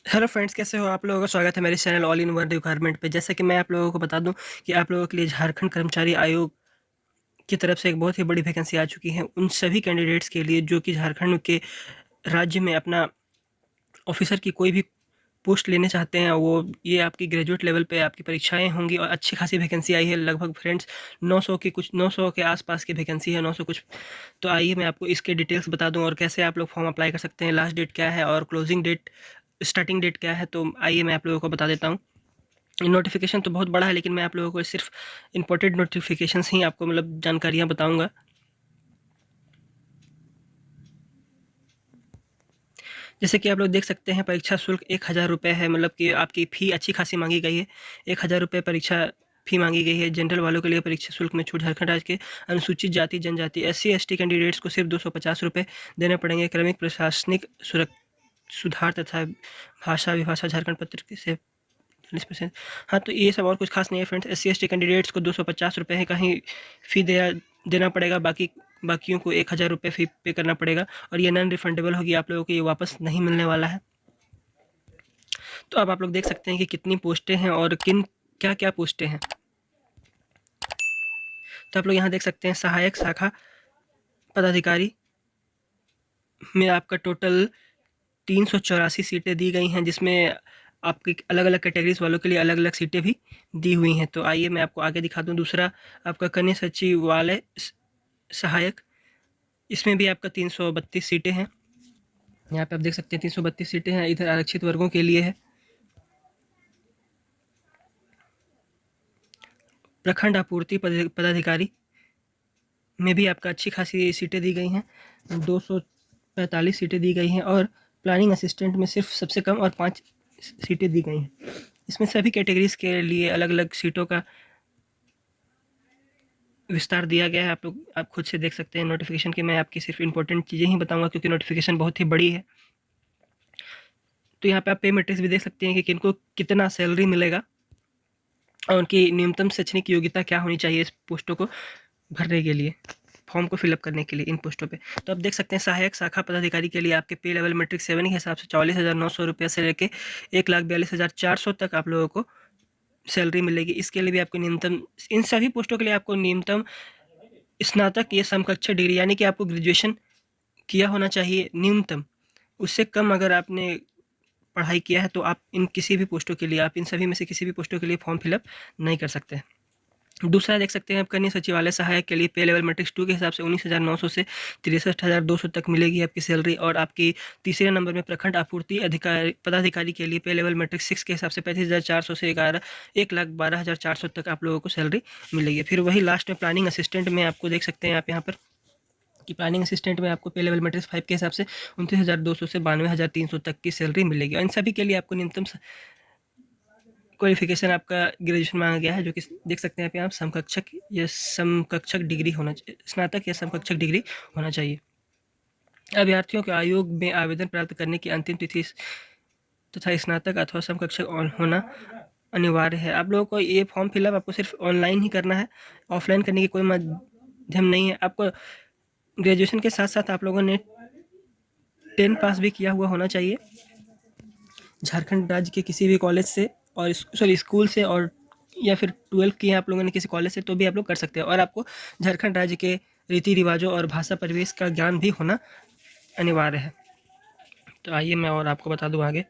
Hello friends, कैसे हो आप लोगों का स्वागत है मेरे channel all in one requirement पे। जैसा कि मैं आप लोगों को बता दूं कि आप लोगों के लिए झारखंड कर्मचारी आयोग की तरफ से एक बहुत ही बड़ी वैकेंसी आ चुकी है उन सभी कैंडिडेट्स के लिए जो कि झारखंड के राज्य में अपना ऑफिसर की कोई भी पोस्ट लेने चाहते हैं। वो ये आपकी ग्रेजुएट लेवल पे आपकी परीक्षाएं होंगी और अच्छी खासी वैकेंसी आई है। लगभग फ्रेंड्स 900 के आसपास की वैकेंसी है, 900 कुछ। तो आइए मैं आपको इसके डिटेल्स बता दूं और कैसे आप लोग फॉर्म अप्लाई कर सकते हैं, लास्ट डेट क्या है और क्लोजिंग डेट, स्टार्टिंग डेट क्या है। तो आइए मैं आप लोगों को बता देता हूँ। नोटिफिकेशन तो बहुत बड़ा है, लेकिन मैं आप लोगों को सिर्फ इंपॉर्टेंट नोटिफिकेशंस ही आपको जानकारियाँ बताऊंगा। जैसे कि आप लोग देख सकते हैं, परीक्षा शुल्क 1000 रुपये है। कि आपकी फ़ी अच्छी खासी मांगी गई है। 1000 रुपये परीक्षा फ़ी मांगी गई है। जनरल वालों के लिए परीक्षा शुल्क में छूट। झारखंड राज्य के अनुसूचित जाति जनजाति SC ST कैंडिडेट्स को सिर्फ 250 रुपये देने पड़ेंगे। क्रमिक प्रशासनिक सुधार तथा भाषा विभाषा झारखंड पत्र से 40%। हाँ, तो ये सब और कुछ खास नहीं है फ्रेंड्स। SC ST कैंडिडेट्स को 250 रुपये है कहीं फ़ी देना पड़ेगा। बाकियों को 1000 रुपये फ़ी पे करना पड़ेगा और ये नॉन रिफंडेबल होगी। आप लोगों को ये वापस नहीं मिलने वाला है। तो अब आप लोग देख सकते हैं कि कितनी पोस्टें हैं और क्या क्या पोस्टें हैं। तो आप लोग यहाँ देख सकते हैं, सहायक शाखा पदाधिकारी में आपका टोटल 384 सीटें दी गई हैं, जिसमें आपकी अलग अलग कैटेगरीज वालों के लिए अलग अलग सीटें भी दी हुई हैं। तो आइए मैं आपको आगे दिखा दूं। दूसरा आपका कन्या सचिवालय सहायक, इसमें भी आपका 332 सीटें हैं। यहाँ पे आप देख सकते हैं 332 सीटें हैं। इधर आरक्षित वर्गों के लिए है। प्रखंड आपूर्ति पदाधिकारी में भी आपका अच्छी खासी सीटें दी गई हैं। 245 सीटें दी गई हैं और प्लानिंग असिस्टेंट में सिर्फ सबसे कम और 5 सीटें दी गई हैं। इसमें सभी कैटेगरीज के लिए अलग अलग सीटों का विस्तार दिया गया है। आप खुद से देख सकते हैं नोटिफिकेशन की। मैं आपकी सिर्फ इंपॉर्टेंट चीज़ें ही बताऊंगा क्योंकि नोटिफिकेशन बहुत ही बड़ी है। तो यहाँ पे आप पे मैट्रिक्स भी देख सकते हैं कि किनको कितना सैलरी मिलेगा और उनकी न्यूनतम शैक्षणिक योग्यता क्या होनी चाहिए इस पोस्टों को भरने के लिए, फॉर्म को फिलअप करने के लिए इन पोस्टों पे। तो आप देख सकते हैं, सहायक शाखा पदाधिकारी के लिए आपके पे लेवल मैट्रिक 7 के हिसाब से 44,900 रुपये से लेके 1,42,400 तक आप लोगों को सैलरी मिलेगी। इसके लिए भी आपको न्यूनतम, इन सभी पोस्टों के लिए आपको न्यूनतम स्नातक या समकक्ष डिग्री यानी कि आपको ग्रेजुएशन किया होना चाहिए न्यूनतम। उससे कम अगर आपने पढ़ाई किया है तो आप इन किसी भी पोस्टों के लिए, आप इन सभी में से किसी भी पोस्टों के लिए फॉर्म फिलअप नहीं कर सकते। दूसरा देख सकते हैं, आप कन्या सचिवालय सहायक के लिए पे लेवल मैट्रिक्स 2 के हिसाब से 19,900 से 63,200 तक मिलेगी आपकी सैलरी। और आपकी तीसरे नंबर में प्रखंड आपूर्ति अधिकारी पदाधिकारी के लिए पे लेवल मैट्रिक्स 6 के हिसाब से 35,400 से 1,12,400 तक आप लोगों को सैलरी मिलेगी। फिर वही लास्ट में प्लानिंग असिस्टेंट में आपको देख सकते हैं आप यहाँ पर कि प्लानिंग असिस्टेंट में आपको पे लेवल मैट्रिक्स 5 के हिसाब से 29,200 से 92,300 तक की सैलरी मिलेगी। और इन सभी के लिए आपको न्यूनतम क्वालिफिकेशन आपका ग्रेजुएशन मांगा गया है, जो कि देख सकते हैं आप समकक्षक डिग्री होना चाहिए, स्नातक या समकक्षक डिग्री होना चाहिए। अभ्यर्थियों के आयोग में आवेदन प्राप्त करने की अंतिम तिथि तथा स्नातक अथवा समकक्षक होना अनिवार्य है। आप लोगों को ये फॉर्म फिलअप आपको सिर्फ ऑनलाइन ही करना है, ऑफलाइन करने की कोई माध्यम नहीं है। आपको ग्रेजुएशन के साथ साथ आप लोगों ने 10 पास भी किया हुआ होना चाहिए झारखंड राज्य के किसी भी कॉलेज से, और स्कूल से, और या फिर 12 किए आप लोगों ने किसी कॉलेज से, तो भी आप लोग कर सकते हैं। और आपको झारखंड राज्य के रीति रिवाजों और भाषा परिवेश का ज्ञान भी होना अनिवार्य है। तो आइए मैं और आपको बता दूं आगे।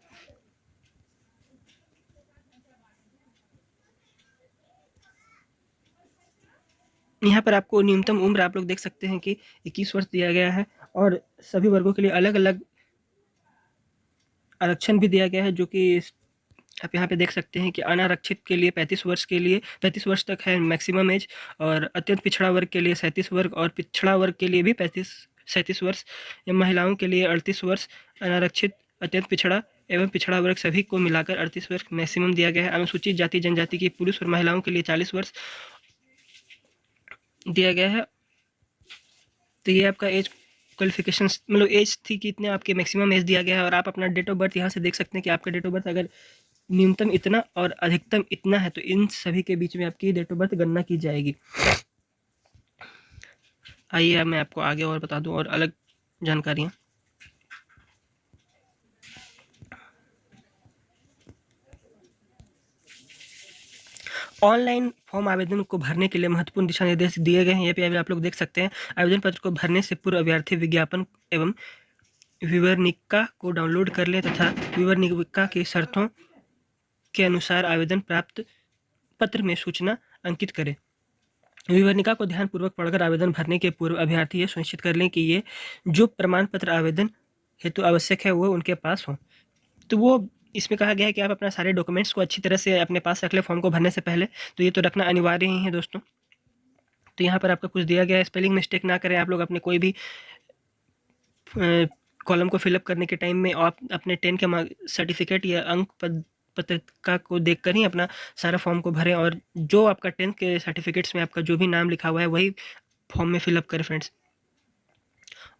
यहाँ पर आपको न्यूनतम उम्र आप लोग देख सकते हैं कि 21 वर्ष दिया गया है और सभी वर्गों के लिए अलग अलग आरक्षण भी दिया गया है, जो कि आप यहाँ पे देख सकते हैं कि अनारक्षित के लिए 35 वर्ष तक है मैक्सिमम एज, और अत्यंत पिछड़ा वर्ग के लिए 37 वर्ग, और पिछड़ा वर्ग के लिए भी 37 वर्ष, या महिलाओं के लिए 38 वर्ष। अनारक्षित, अत्यंत पिछड़ा एवं पिछड़ा वर्ग सभी को मिलाकर 38 वर्ष मैक्सिमम दिया गया है। अनुसूचित जाति जनजाति की पुरुष और महिलाओं के लिए 40 वर्ष दिया गया है। तो ये आपका एज क्वालिफिकेशन, एज थी कि इतने आपके मैक्सिमम एज दिया गया है। और आप अपना डेट ऑफ बर्थ यहाँ से देख सकते हैं कि आपका डेट ऑफ बर्थ अगर न्यूनतम इतना और अधिकतम इतना है तो इन सभी के बीच में आपकी डेट ऑफ बर्थ गणना की जाएगी। आइए अब मैं आपको आगे और बता दूं और अलग जानकारियां। ऑनलाइन फॉर्म आवेदन को भरने के लिए महत्वपूर्ण दिशा निर्देश दिए गए हैं। ये पे आप लोग देख सकते हैं। आवेदन पत्र को भरने से पूर्व अभ्यर्थी विज्ञापन एवं विवरणिका को डाउनलोड कर लें तथा विवरणिका की शर्तों के अनुसार आवेदन प्राप्त पत्र में सूचना अंकित करें। विवरणिका को ध्यानपूर्वक पढ़कर आवेदन भरने के पूर्व अभ्यर्थी ये सुनिश्चित कर लें कि ये जो प्रमाण पत्र आवेदन हेतु आवश्यक है वो उनके पास हो। तो वो इसमें कहा गया है कि आप अपना सारे डॉक्यूमेंट्स को अच्छी तरह से अपने पास रख लें फॉर्म को भरने से पहले। तो ये तो रखना अनिवार्य ही है दोस्तों। तो यहाँ पर आपका कुछ दिया गया है, स्पेलिंग मिस्टेक ना करें आप लोग अपने कोई भी कॉलम को फिलअप करने के टाइम में। आप अपने 10 के सर्टिफिकेट या अंक पत्रिका को देखकर ही अपना सारा फॉर्म को भरें, और जो आपका 10 के सर्टिफिकेट्स में आपका जो भी नाम लिखा हुआ है वही फॉर्म में फिलअप करें फ्रेंड्स।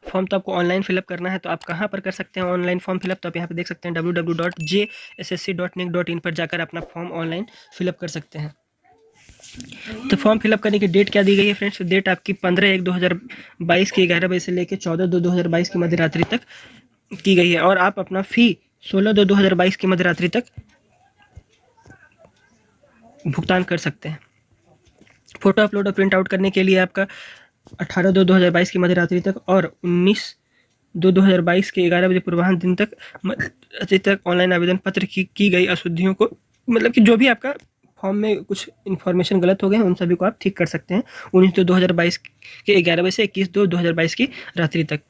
फॉर्म तो आपको ऑनलाइन फिलअप करना है, तो आप कहाँ पर कर सकते हैं ऑनलाइन फॉर्म फिलअप? तो आप यहाँ पे देख सकते हैं www.jssc.nic.in पर जाकर अपना फॉर्म ऑनलाइन फिलअप कर सकते हैं। तो फॉर्म फिलअप करने की डेट क्या दी गई है फ्रेंड्स? डेट आपकी 15/1/2022 की 11 बजे से लेकर 14/2/2022 की मध्य रात्रि तक की गई है, और आप अपना फी 16/2/2022 की मध्य रात्रि तक भुगतान कर सकते हैं। फोटो अपलोड और प्रिंट आउट करने के लिए आपका 18/2/2022 की मध्य रात्रि तक और 19/2/2022 के 11 बजे पूर्वाह्न दिन तक ऑनलाइन आवेदन पत्र की गई अशुद्धियों को, मतलब कि जो भी आपका फॉर्म में कुछ इन्फॉर्मेशन गलत हो गए हैं उन सभी को आप ठीक कर सकते हैं 19/2/2022 के 11 बजे से 21/2/2022 की रात्रि तक।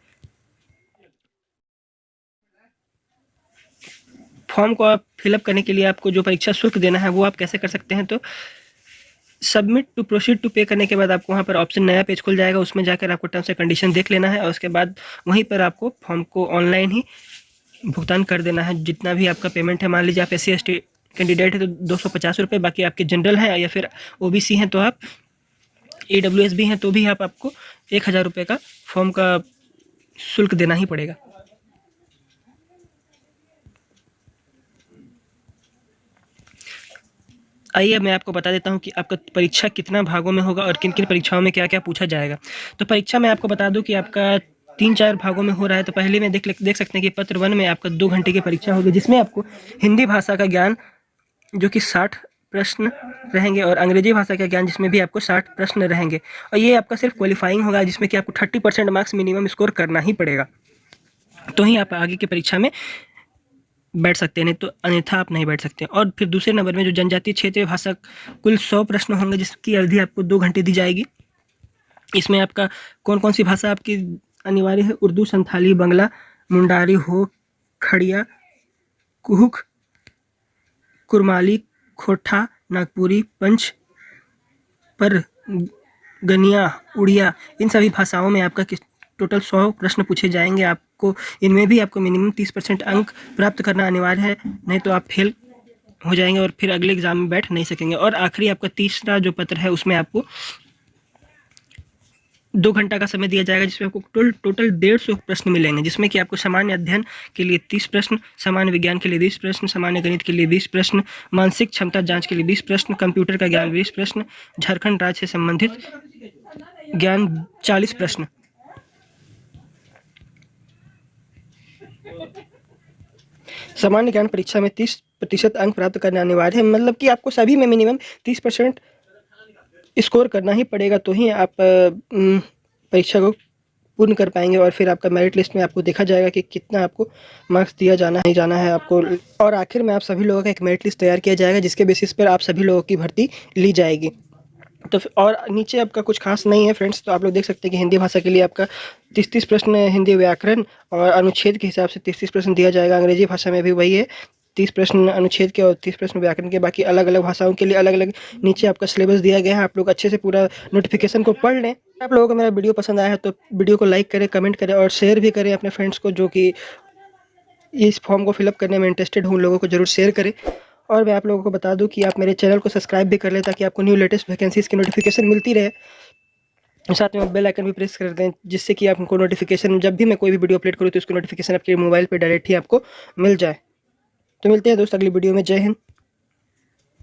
फॉर्म को आप फिलअप करने के लिए आपको जो परीक्षा शुल्क देना है वो आप कैसे कर सकते हैं? तो सबमिट टू प्रोसीड टू पे करने के बाद आपको वहाँ पर ऑप्शन नया पेज खुल जाएगा, उसमें जाकर आपको टर्म्स एंड कंडीशन देख लेना है, और उसके बाद वहीं पर आपको फॉर्म को ऑनलाइन ही भुगतान कर देना है। जितना भी आपका पेमेंट है, मान लीजिए आप SC/ST कैंडिडेट है तो 250 रुपये, बाकी आपके जनरल हैं या फिर OBC हैं तो आप EWS भी हैं तो भी आपको 1000 रुपये का फॉर्म का शुल्क देना ही पड़ेगा। आइए मैं आपको बता देता हूं कि आपका परीक्षा कितना भागों में होगा और किन किन परीक्षाओं में क्या क्या पूछा जाएगा। तो परीक्षा में आपको बता दूं कि आपका 3-4 भागों में हो रहा है। तो पहले में देख सकते हैं कि पत्र 1 में आपका 2 घंटे की परीक्षा होगी, जिसमें आपको हिंदी भाषा का ज्ञान जो कि 60 प्रश्न रहेंगे, और अंग्रेजी भाषा का ज्ञान जिसमें भी आपको 60 प्रश्न रहेंगे, और ये आपका सिर्फ क्वालिफाइंग होगा जिसमें कि आपको 30% मार्क्स मिनिमम स्कोर करना ही पड़ेगा, तो ही आप आगे की परीक्षा में बैठ सकते हैं, नहीं तो अन्यथा आप नहीं बैठ सकते। और फिर दूसरे नंबर में जो जनजातीय क्षेत्रीय भाषा कुल 100 प्रश्न होंगे जिसकी अवधि आपको 2 घंटे दी जाएगी। इसमें आपका कौन कौन सी भाषा आपकी अनिवार्य है? उर्दू, संथाली, बंगला, मुंडारी, हो, खड़िया, कुहुक, कुरमाली, खोटा, नागपुरी, पंच, पर, गनिया, उड़िया, इन सभी भाषाओं में आपका टोटल 100 प्रश्न पूछे जाएंगे। आपको इनमें भी आपको मिनिमम 30% अंक प्राप्त करना अनिवार्य है, नहीं तो आप फेल हो जाएंगे और फिर अगले एग्जाम में बैठ नहीं सकेंगे। और आखिरी आपका तीसरा जो पत्र है उसमें आपको 2 घंटा का समय दिया जाएगा, जिसमें आपको टोटल 150 प्रश्न मिलेंगे, जिसमें कि आपको सामान्य अध्ययन के लिए 30 प्रश्न, सामान्य विज्ञान के लिए 20 प्रश्न, सामान्य गणित के लिए 20 प्रश्न, मानसिक क्षमता जांच के लिए 20 प्रश्न, कंप्यूटर का ज्ञान 20 प्रश्न, झारखंड राज्य से संबंधित ज्ञान 40 प्रश्न। सामान्य ज्ञान परीक्षा में 30% अंक प्राप्त करना अनिवार्य है, मतलब कि आपको सभी में मिनिमम 30% स्कोर करना ही पड़ेगा, तो ही आप परीक्षा को पूर्ण कर पाएंगे, और फिर आपका मेरिट लिस्ट में आपको देखा जाएगा कि कितना आपको मार्क्स दिया जाना है, जाना है आपको, और आखिर में आप सभी लोगों का एक मेरिट लिस्ट तैयार किया जाएगा जिसके बेसिस पर आप सभी लोगों की भर्ती ली जाएगी। तो और नीचे आपका कुछ खास नहीं है फ्रेंड्स। तो आप लोग देख सकते हैं कि हिंदी भाषा के लिए आपका 30 प्रश्न हिंदी व्याकरण और अनुच्छेद के हिसाब से 30 प्रश्न दिया जाएगा। अंग्रेजी भाषा में भी वही है, 30 प्रश्न अनुच्छेद के और 30 प्रश्न व्याकरण के। बाकी अलग अलग भाषाओं के लिए अलग अलग नीचे आपका सिलेबस दिया गया है। आप लोग अच्छे से पूरा नोटिफिकेशन को पढ़ लें। आप लोगों को मेरा वीडियो पसंद आया है तो वीडियो को लाइक करें, कमेंट करें और शेयर भी करें अपने फ्रेंड्स को जो कि इस फॉर्म को फिलअप करने में इंटरेस्टेड हूँ, उन लोगों को जरूर शेयर करें। और मैं आप लोगों को बता दूं कि आप मेरे चैनल को सब्सक्राइब भी कर लें ताकि आपको न्यू लेटेस्ट वैकेंसीज़ की नोटिफिकेशन मिलती रहे। साथ में बेल आइकन भी प्रेस कर दें जिससे कि आपको नोटिफिकेशन जब भी मैं कोई भी वीडियो अपलोड करूँ तो उसकी नोटिफिकेशन आपके मोबाइल पे डायरेक्ट ही आपको मिल जाए। तो मिलते हैं दोस्त अगली वीडियो में। जय हिंद।